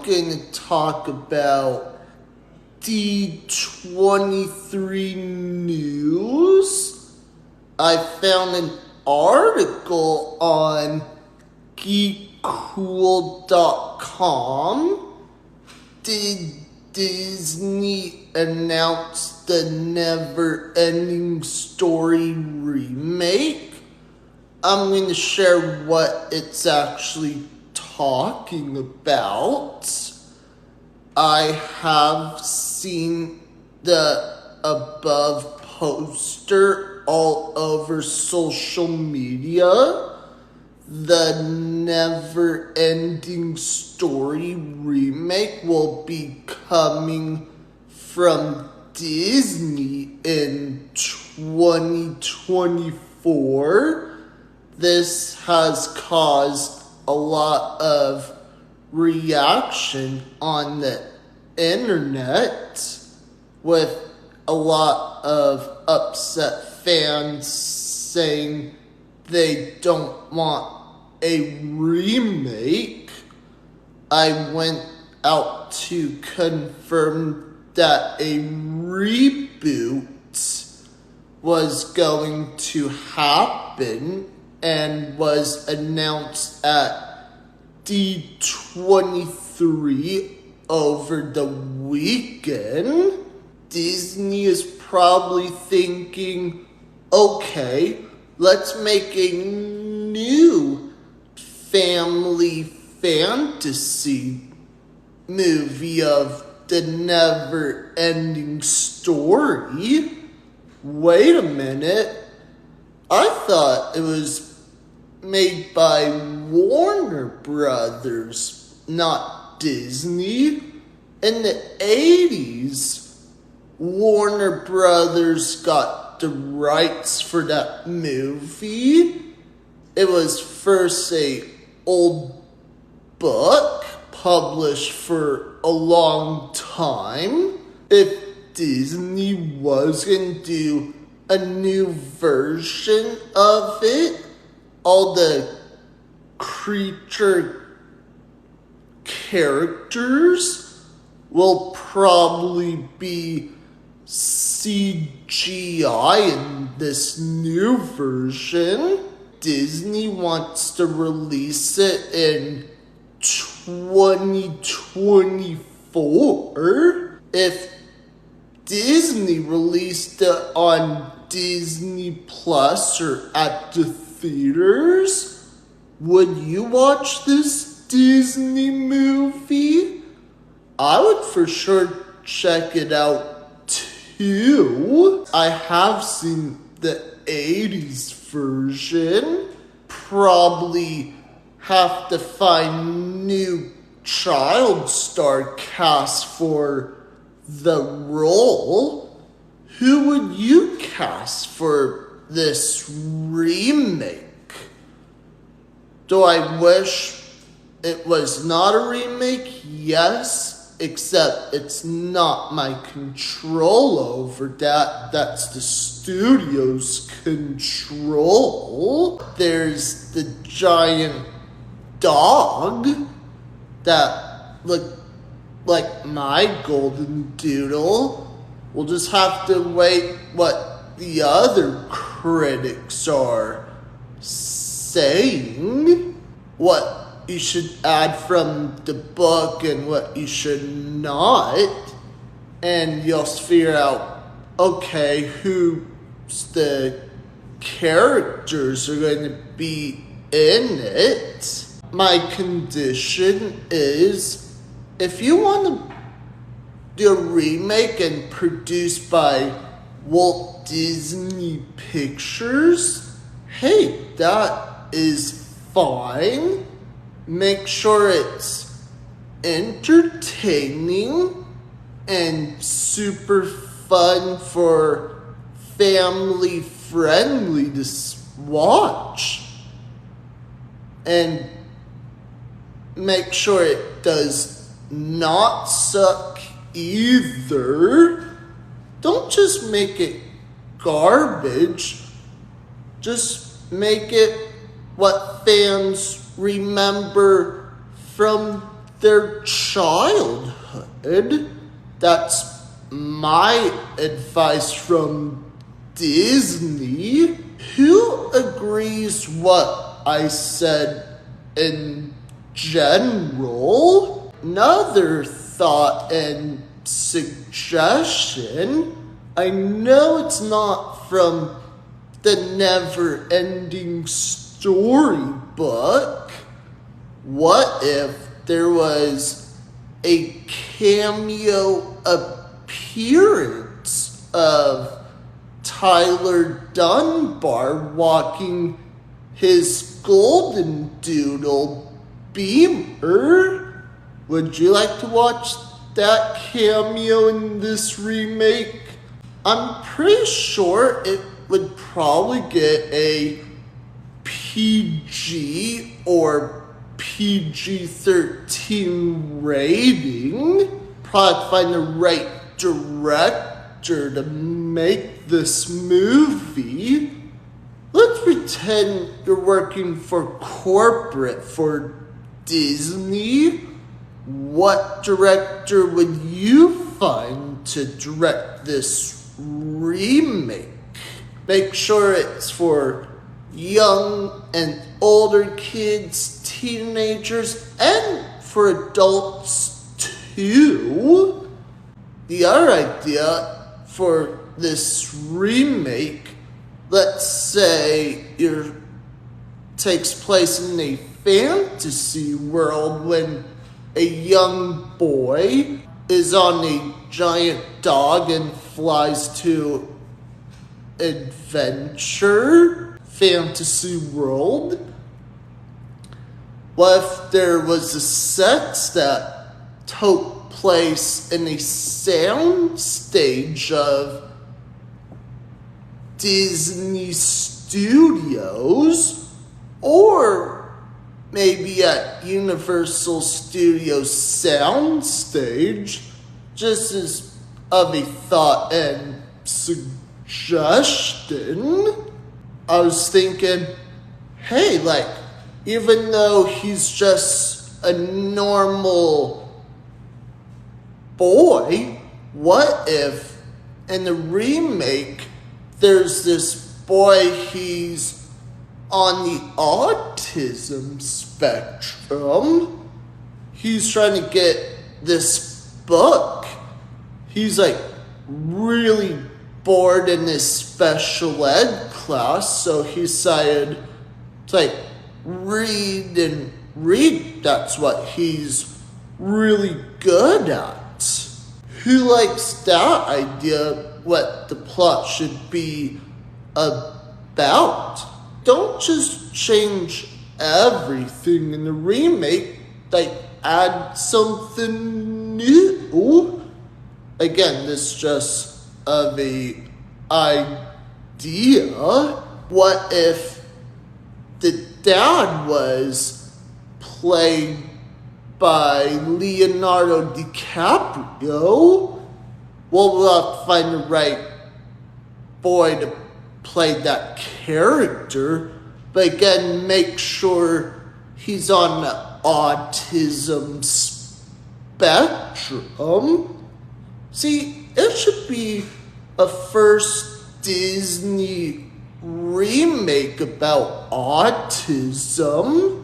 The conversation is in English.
gonna talk about D23 News. I found an article on geekcool.com. Did Disney announce the NeverEnding Story remake? I'm going to share what it's actually talking about. I have seen the above poster all over social media. The NeverEnding Story remake will be coming from Disney in 2024. This has caused a lot of reaction on the internet, with a lot of upset fans saying they don't want a remake. I went out to confirm that a reboot was going to happen and was announced at D23 over the weekend. Disney is probably thinking, okay, let's make a new family fantasy movie of the NeverEnding Story. Wait a minute, I thought it was made by Warner Brothers, not Disney. In the 80s, Warner Brothers got the rights for that movie. It was first a old book published for a long time. If Disney was going to do a new version of it, all the creature characters will probably be CGI in this new version. Disney wants to release it in 2024. If Disney released it on Disney Plus or at the theaters, would you watch this Disney movie? I would for sure check it out too. I have seen the 80s version. Probably have to find new child star cast for the role. Who would you cast for this remake? Do I wish it was not a remake? Yes, except it's not my control over that. That's the studio's control. There's the giant dog that looked like my golden doodle. We'll just have to wait what the other critics are saying, what you should add from the book and what you should not, and you'll figure out, okay, who's the characters are going to be in it. My condition is, if you want to do a remake and produced by Walt Disney Pictures, hey, that is fine. Make sure it's entertaining and super fun for family friendly to watch. And make sure it does not suck either. Don't just make it garbage. Just make it what fans remember from their childhood. That's my advice from Disney. Who agrees what I said in general? Another thought and suggestion. I know it's not from the NeverEnding Story book. What if there was a cameo appearance of Tyler Dunbar walking his golden doodle beamer? Would you like to watch that cameo in this remake? I'm pretty sure it would probably get a PG or PG-13 rating. Probably find the right director to make this movie. Let's pretend you're working for corporate for Disney. What director would you find to direct this remake? Make sure it's for young and older kids, teenagers, and for adults too. The other idea for this remake, let's say it takes place in a fantasy world when a young boy is on a giant dog and flies to adventure fantasy world. What if there was a set that took place in a sound stage of Disney Studios, or maybe at Universal Studios soundstage, just as of a thought and suggestion. I was thinking, hey, like, even though he's just a normal boy, what if in the remake there's this boy, he's on the autism spectrum. He's trying to get this book. He's like really bored in his special ed class, so he decided to like read and read. That's what he's really good at. Who likes that idea? What the plot should be about? Don't just change everything in the remake, like add something new. Again, this is just of a idea. What if the dad was played by Leonardo DiCaprio? Well, we'll have to find the right boy to play that character. But again, make sure he's on the autism spectrum. See, it should be a first Disney remake about autism.